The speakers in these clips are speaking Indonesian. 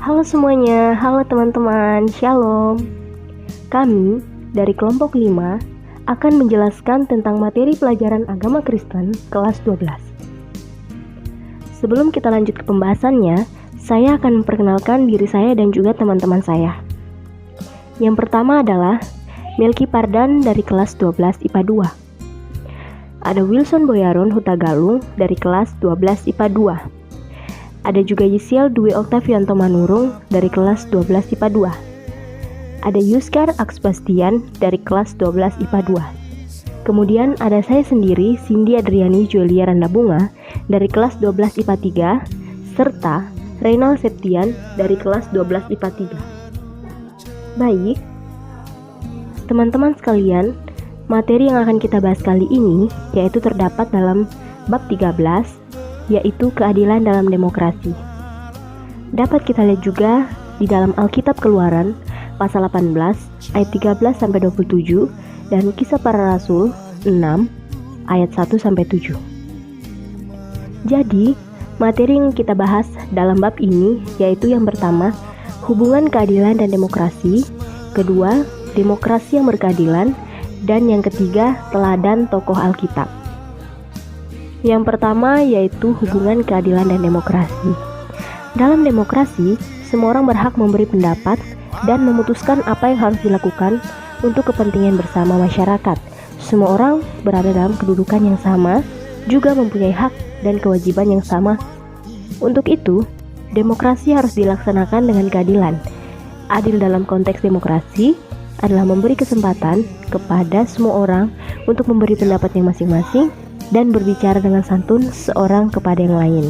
Halo semuanya, halo teman-teman, shalom. Kami dari kelompok 5 akan menjelaskan tentang materi pelajaran agama Kristen kelas 12. Sebelum kita lanjut ke pembahasannya, saya akan memperkenalkan diri saya dan juga teman-teman saya. Yang pertama adalah Melki Pardan dari kelas 12 IPA 2. Ada Wilson Boyaron Hutagalung dari kelas 12 IPA 2. Ada juga Yisiel Dwi Oktavianto Manurung dari kelas 12 IPA 2. Ada Yuskar Aksbastian dari kelas 12 IPA 2. Kemudian ada saya sendiri, Cindy Adriani Julia Randabunga dari kelas 12 IPA 3, serta Reynal Septian dari kelas 12 IPA 3. Baik, teman-teman sekalian, materi yang akan kita bahas kali ini yaitu terdapat dalam bab 13, yaitu keadilan dalam demokrasi. Dapat kita lihat juga di dalam Alkitab Keluaran pasal 18 ayat 13 sampai 27 dan Kisah Para Rasul 6 ayat 1 sampai 7. Jadi, materi yang kita bahas dalam bab ini yaitu yang pertama, hubungan keadilan dan demokrasi, kedua, demokrasi yang berkeadilan, dan yang ketiga, teladan tokoh Alkitab. Yang pertama yaitu hubungan keadilan dan demokrasi. Dalam demokrasi, semua orang berhak memberi pendapat dan memutuskan apa yang harus dilakukan untuk kepentingan bersama masyarakat. Semua orang berada dalam kedudukan yang sama, juga mempunyai hak dan kewajiban yang sama. Untuk itu, demokrasi harus dilaksanakan dengan keadilan. Adil dalam konteks demokrasi adalah memberi kesempatan kepada semua orang untuk memberi pendapatnya masing-masing dan berbicara dengan santun seorang kepada yang lain.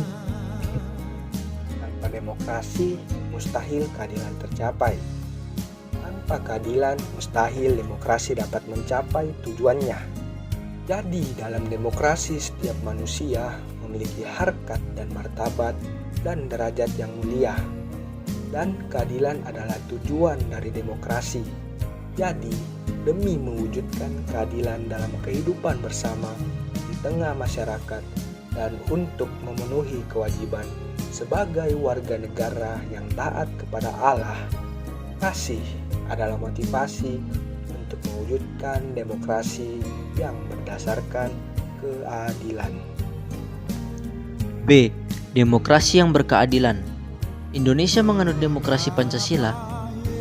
Tanpa demokrasi, mustahil keadilan tercapai. Tanpa keadilan, mustahil demokrasi dapat mencapai tujuannya. Jadi, dalam demokrasi, setiap manusia memiliki harkat dan martabat dan derajat yang mulia. Dan keadilan adalah tujuan dari demokrasi. Jadi, demi mewujudkan keadilan dalam kehidupan bersama tengah masyarakat dan untuk memenuhi kewajiban sebagai warga negara yang taat kepada Allah, kasih adalah motivasi untuk mewujudkan demokrasi yang berdasarkan keadilan. B. Demokrasi yang berkeadilan. Indonesia menganut demokrasi Pancasila,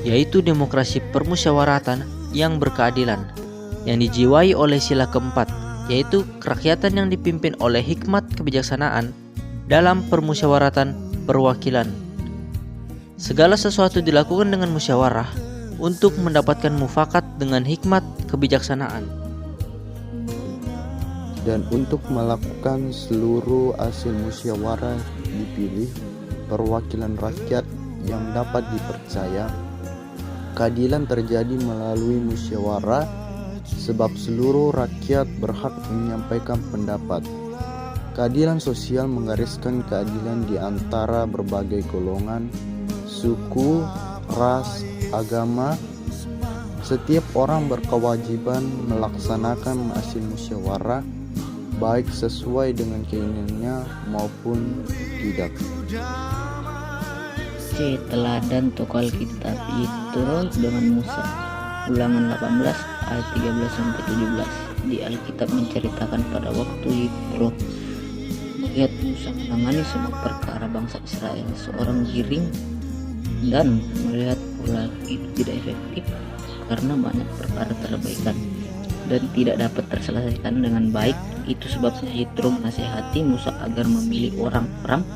yaitu demokrasi permusyawaratan yang berkeadilan, yang dijiwai oleh sila keempat, yaitu kerakyatan yang dipimpin oleh hikmat kebijaksanaan dalam permusyawaratan perwakilan. Segala sesuatu dilakukan dengan musyawarah untuk mendapatkan mufakat dengan hikmat kebijaksanaan. Dan untuk melakukan seluruh hasil musyawarah dipilih perwakilan rakyat yang dapat dipercaya. Keadilan terjadi melalui musyawarah sebab seluruh rakyat berhak menyampaikan pendapat. Keadilan sosial menggariskan keadilan di antara berbagai golongan, suku, ras, agama. Setiap orang berkewajiban melaksanakan hasil musyawarah, baik sesuai dengan keinginannya maupun tidak. C. Teladan tokoh Alkitab Yitro dengan Musa. Ulangan 18 ayat 13-17. Di Alkitab menceritakan pada waktu Yitro melihat Musa menangani semua perkara bangsa Israel seorang giring, dan melihat pula itu tidak efektif karena banyak perkara terabaikan dan tidak dapat terselesaikan dengan baik. Itu sebabnya Yitro menasihati Musa agar memilih orang-orang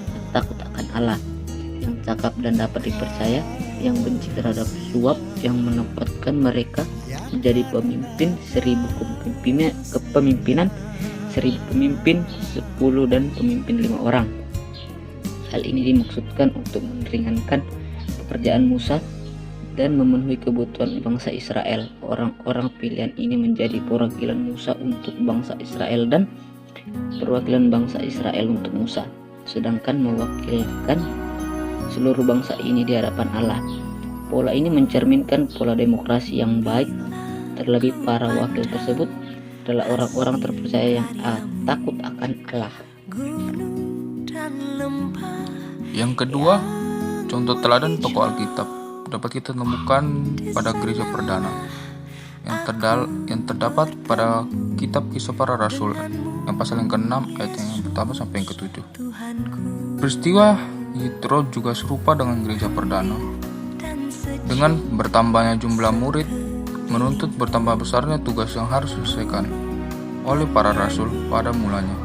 yang takut akan Allah, yang cakap dan dapat dipercaya, yang benci terhadap suap, yang menempatkan mereka menjadi pemimpin 1000 kepemimpinan 1000 pemimpin 10 dan pemimpin 5 orang. Hal ini dimaksudkan untuk meringankan pekerjaan Musa dan memenuhi kebutuhan bangsa Israel. Orang-orang pilihan ini menjadi perwakilan Musa untuk bangsa Israel dan perwakilan bangsa Israel untuk Musa, sedangkan mewakilkan seluruh bangsa ini di hadapan Allah. Pola ini mencerminkan pola demokrasi yang baik, terlebih para wakil tersebut adalah orang-orang terpercaya yang takut akan Allah. Yang kedua, Contoh teladan tokoh Alkitab dapat kita temukan pada gereja perdana yang terdapat pada kitab Kisah Para Rasul yang pasal yang ke-6 ayat yang pertama sampai yang ke-7. Peristiwa Yitro juga serupa dengan gereja perdana. Dengan bertambahnya jumlah murid menuntut bertambah besarnya tugas yang harus diselesaikan oleh para rasul pada mulanya.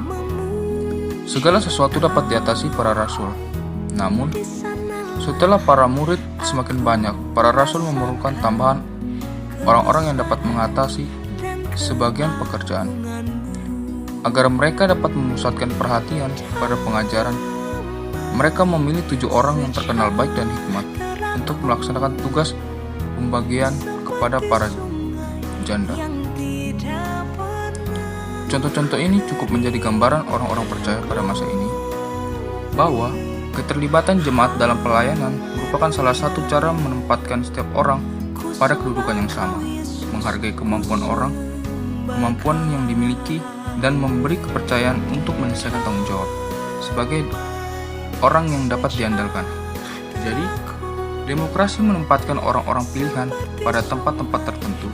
Segala sesuatu dapat diatasi para rasul. Namun, setelah para murid semakin banyak, para rasul memerlukan tambahan orang-orang yang dapat mengatasi sebagian pekerjaan. Agar mereka dapat memusatkan perhatian pada pengajaran, mereka memilih 7 orang yang terkenal baik dan hikmat untuk melaksanakan tugas pembagian kepada para janda. Contoh-contoh ini cukup menjadi gambaran orang-orang percaya pada masa ini bahwa keterlibatan jemaat dalam pelayanan merupakan salah satu cara menempatkan setiap orang pada kedudukan yang sama, menghargai kemampuan orang, kemampuan yang dimiliki, dan memberi kepercayaan untuk menyelesaikan tanggung jawab sebagai orang yang dapat diandalkan. Jadi, demokrasi menempatkan orang-orang pilihan pada tempat-tempat tertentu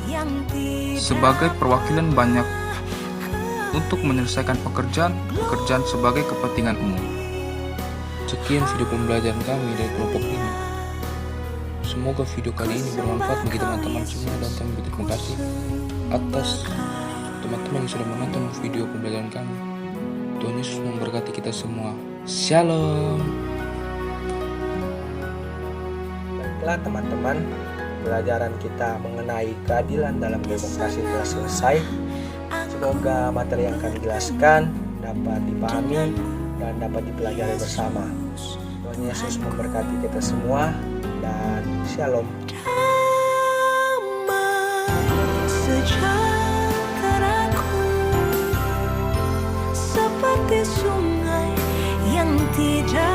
sebagai perwakilan banyak untuk menyelesaikan pekerjaan sebagai kepentingan umum. Sekian video pembelajaran kami dari kelompok ini. Semoga video kali ini bermanfaat bagi teman-teman semua dan kami berterima kasih atas teman-teman yang sudah menonton video pembelajaran kami. Tuhan Yesus memberkati kita semua. Shalom. Baiklah teman-teman, pembelajaran kita mengenai keadilan dalam demokrasi telah selesai. Semoga materi yang kami jelaskan dapat dipahami dan dapat dipelajari bersama. Tuhan Yesus memberkati kita semua dan shalom. Sejahteraku seperti sungai yang tidak